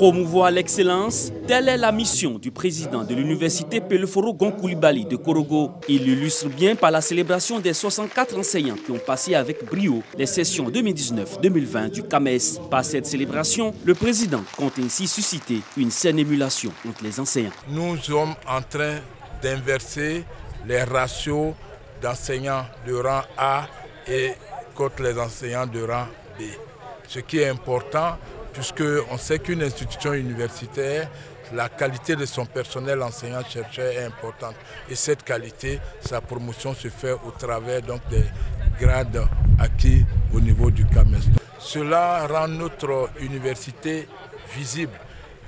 Promouvoir l'excellence, telle est la mission du président de l'université Peleforo Gon Coulibaly de Korogo. Il l'illustre bien par la célébration des 64 enseignants qui ont passé avec brio les sessions 2019-2020 du CAMES. Par cette célébration, le président compte ainsi susciter une saine émulation entre les enseignants. Nous sommes en train d'inverser les ratios d'enseignants de rang A et contre les enseignants de rang B. Ce qui est important, puisqu'on sait qu'une institution universitaire, la qualité de son personnel enseignant-chercheur est importante. Et cette qualité, sa promotion se fait au travers donc, des grades acquis au niveau du CAMES. Cela rend notre université visible.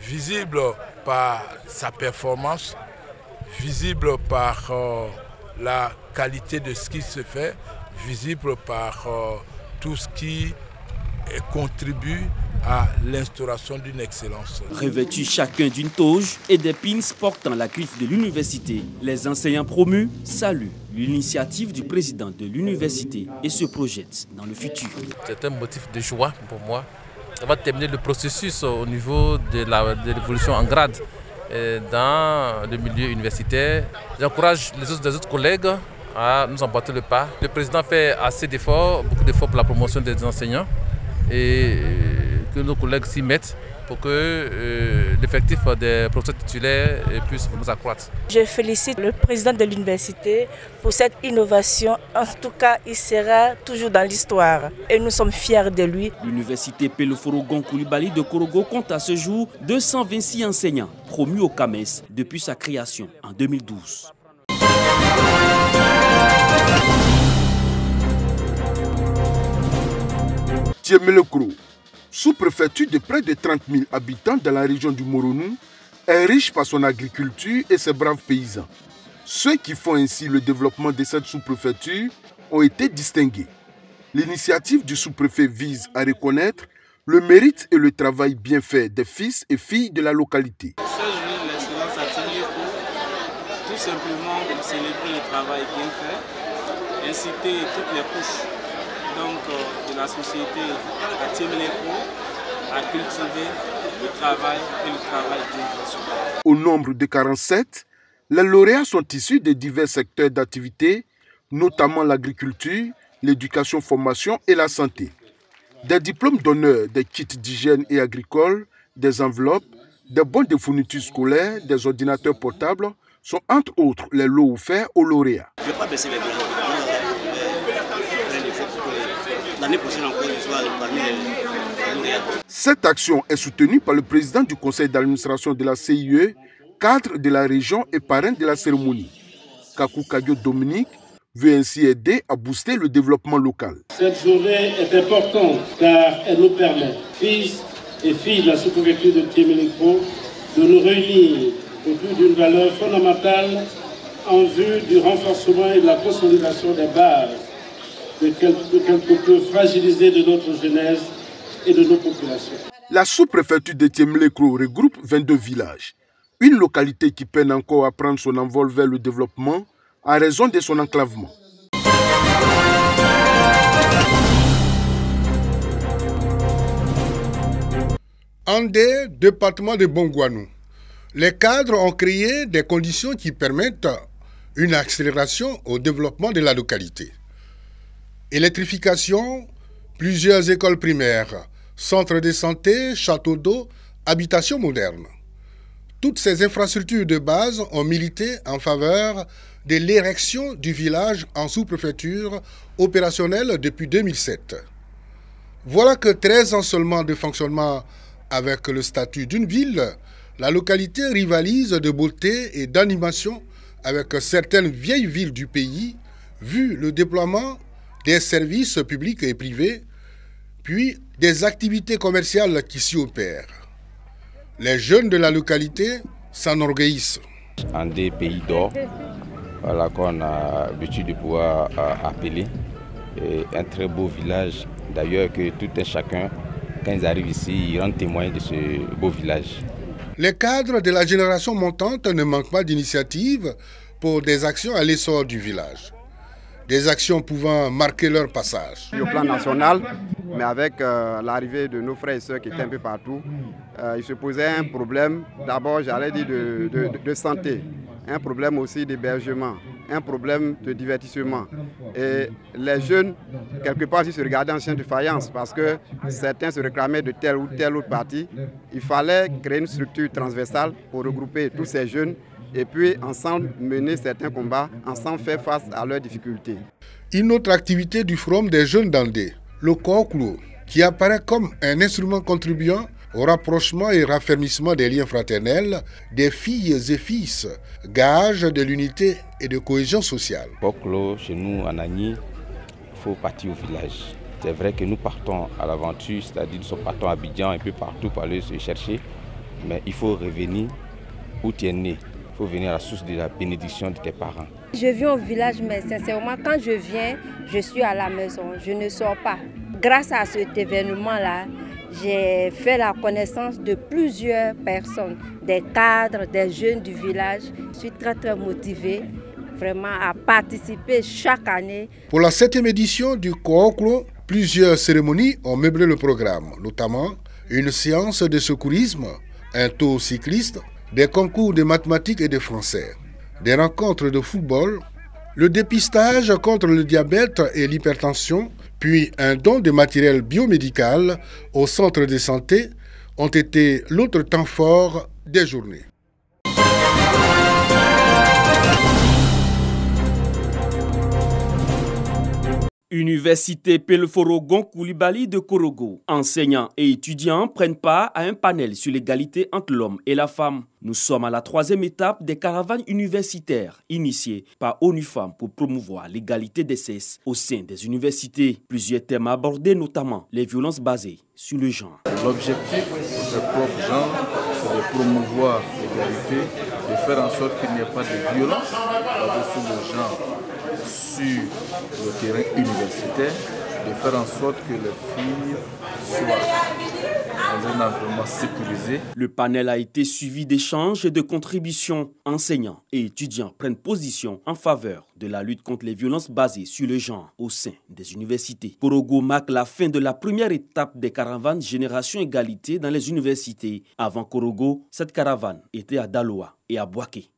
Visible par sa performance, visible par la qualité de ce qui se fait, visible par tout ce qui contribue à l'instauration d'une excellence. Revêtus chacun d'une toge et des pins portant la griffe de l'université, les enseignants promus saluent l'initiative du président de l'université et se projettent dans le futur. C'est un motif de joie pour moi. On va terminer le processus au niveau de l'évolution en grade dans le milieu universitaire. J'encourage les autres collègues à nous emboîter le pas. Le président fait assez d'efforts, beaucoup d'efforts pour la promotion des enseignants et que nos collègues s'y mettent pour que l'effectif des professeurs titulaires puisse nous accroître. Je félicite le président de l'université pour cette innovation. En tout cas, il sera toujours dans l'histoire et nous sommes fiers de lui. L'université Peleforo Gon Coulibaly de Korogo compte à ce jour 226 enseignants promus au CAMES depuis sa création en 2012. Tiemelekro, sous-préfecture de près de 30 000 habitants dans la région du Moronou, est riche par son agriculture et ses braves paysans. Ceux qui font ainsi le développement de cette sous-préfecture ont été distingués. L'initiative du sous-préfet vise à reconnaître le mérite et le travail bien fait des fils et filles de la localité. Ce jour, l'excellence a tenu tout simplement pour célébrer le travail bien fait, inciter toutes les couches de la société à Tiemelekro, à cultiver le travail et le travail bien fait. Au nombre de 47, les lauréats sont issus de divers secteurs d'activité, notamment l'agriculture, l'éducation-formation et la santé. Des diplômes d'honneur, des kits d'hygiène et agricole, des enveloppes, des bons de fournitures scolaires, des ordinateurs portables sont entre autres les lots offerts aux lauréats. Je ne vais pas baisser les bras. L'année prochaine encore, je sois parmi les lauréats. Cette action est soutenue par le président du conseil d'administration de la CIE, cadre de la région et parrain de la cérémonie. Kakou Kadio Dominique veut ainsi aider à booster le développement local. Cette journée est importante car elle nous permet, fils et filles de la sous-préfecture de Tiemelekro, de nous réunir autour d'une valeur fondamentale en vue du renforcement et de la consolidation des bases de quelque peu fragilisées de notre jeunesse et de nos populations. La sous-préfecture de Tiemelekro regroupe 22 villages, une localité qui peine encore à prendre son envol vers le développement en raison de son enclavement. Andé, département de Bongouanou, les cadres ont créé des conditions qui permettent une accélération au développement de la localité. Électrification, plusieurs écoles primaires, centres de santé, châteaux d'eau, habitations modernes. Toutes ces infrastructures de base ont milité en faveur de l'érection du village en sous-préfecture opérationnelle depuis 2007. Voilà que 13 ans seulement de fonctionnement avec le statut d'une ville, la localité rivalise de beauté et d'animation avec certaines vieilles villes du pays, vu le déploiement des services publics et privés, puis des activités commerciales qui s'y opèrent. Les jeunes de la localité s'enorgueillissent. En des pays d'or, voilà qu'on a l'habitude de pouvoir appeler un très beau village. D'ailleurs que tout un chacun, quand ils arrivent ici, ils rendent témoin de ce beau village. Les cadres de la génération montante ne manquent pas d'initiatives pour des actions à l'essor du village. Des actions pouvant marquer leur passage. Sur le plan national, Mais avec l'arrivée de nos frères et sœurs qui étaient un peu partout, il se posait un problème, d'abord j'allais dire de santé, un problème aussi d'hébergement, un problème de divertissement. Et les jeunes, quelque part, ils se regardaient en chien de faïence parce que certains se réclamaient de telle ou telle autre partie. Il fallait créer une structure transversale pour regrouper tous ces jeunes et puis ensemble mener certains combats, ensemble faire face à leurs difficultés. Une autre activité du Forum des jeunes d'Andé, le Kooklo, qui apparaît comme un instrument contribuant au rapprochement et raffermissement des liens fraternels des filles et fils, gage de l'unité et de cohésion sociale. Kooklo, chez nous en Agni, il faut partir au village. C'est vrai que nous partons à l'aventure, c'est-à-dire nous partons à Abidjan, un peu partout pour aller se chercher, mais il faut revenir où tu es né. Il faut venir à la source de la bénédiction de tes parents. Je viens au village, mais sincèrement, quand je viens, je suis à la maison, je ne sors pas. Grâce à cet événement-là, j'ai fait la connaissance de plusieurs personnes, des cadres, des jeunes du village. Je suis très motivée vraiment à participer chaque année. Pour la 7e édition du Kooklo, plusieurs cérémonies ont meublé le programme, notamment une séance de secourisme, un tour cycliste, des concours de mathématiques et de français, des rencontres de football, le dépistage contre le diabète et l'hypertension, puis un don de matériel biomédical au centre de santé ont été l'autre temps fort des journées. Université Pelforo Gonkoulibaly de Korogo. Enseignants et étudiants prennent part à un panel sur l'égalité entre l'homme et la femme. Nous sommes à la 3e étape des caravanes universitaires initiées par ONU Femmes pour promouvoir l'égalité des sexes au sein des universités. Plusieurs thèmes abordés, notamment les violences basées sur le genre. L'objectif pour ce propre genre, c'est de promouvoir l'égalité, de faire en sorte qu'il n'y ait pas de violence au-dessus du genre sur le terrain universitaire, de faire en sorte que les filles soient dans un environnement sécurisé. Le panel a été suivi d'échanges et de contributions. Enseignants et étudiants prennent position en faveur de la lutte contre les violences basées sur le genre au sein des universités. Korogo marque la fin de la première étape des caravanes Génération Égalité dans les universités. Avant Korogo, cette caravane était à Daloa et à Bouaké.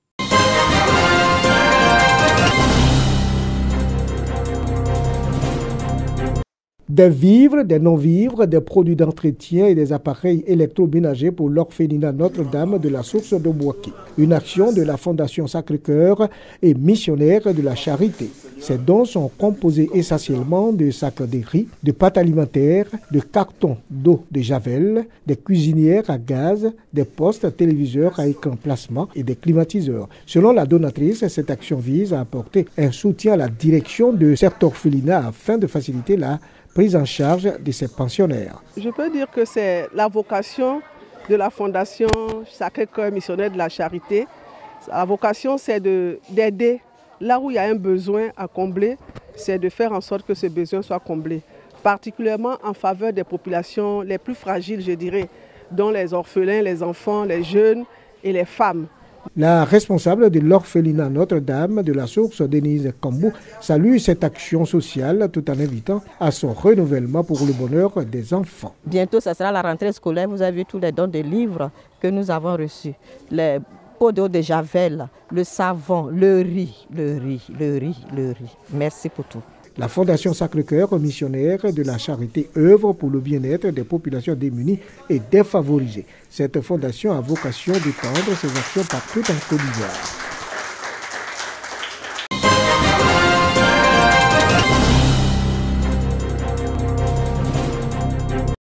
Des vivres, des non-vivres, des produits d'entretien et des appareils électroménagers pour l'orphelinat Notre-Dame de la Source de Bouaké. Une action de la Fondation Sacré-Cœur et missionnaire de la Charité. Ces dons sont composés essentiellement de sacs de riz, de pâtes alimentaires, de cartons d'eau de javel, des cuisinières à gaz, des postes téléviseurs à écran plasma et des climatiseurs. Selon la donatrice, cette action vise à apporter un soutien à la direction de cet orphelinat afin de faciliter la prise en charge de ces pensionnaires. Je peux dire que c'est la vocation de la Fondation Sacré-Cœur missionnaire de la Charité. La vocation, c'est d'aider là où il y a un besoin à combler, c'est de faire en sorte que ce besoin soit comblé, particulièrement en faveur des populations les plus fragiles, je dirais, dont les orphelins, les enfants, les jeunes et les femmes. La responsable de l'orphelinat Notre-Dame de la Source, Denise Kambou, salue cette action sociale tout en invitant à son renouvellement pour le bonheur des enfants. Bientôt, ce sera la rentrée scolaire. Vous avez vu tous les dons de livres que nous avons reçus. Les pots d'eau de javel, le savon, le riz. Merci pour tout. La Fondation Sacré-Cœur, missionnaire de la Charité, œuvre pour le bien-être des populations démunies et défavorisées. Cette fondation a vocation d'étendre ses actions partout en Côte d'Ivoire.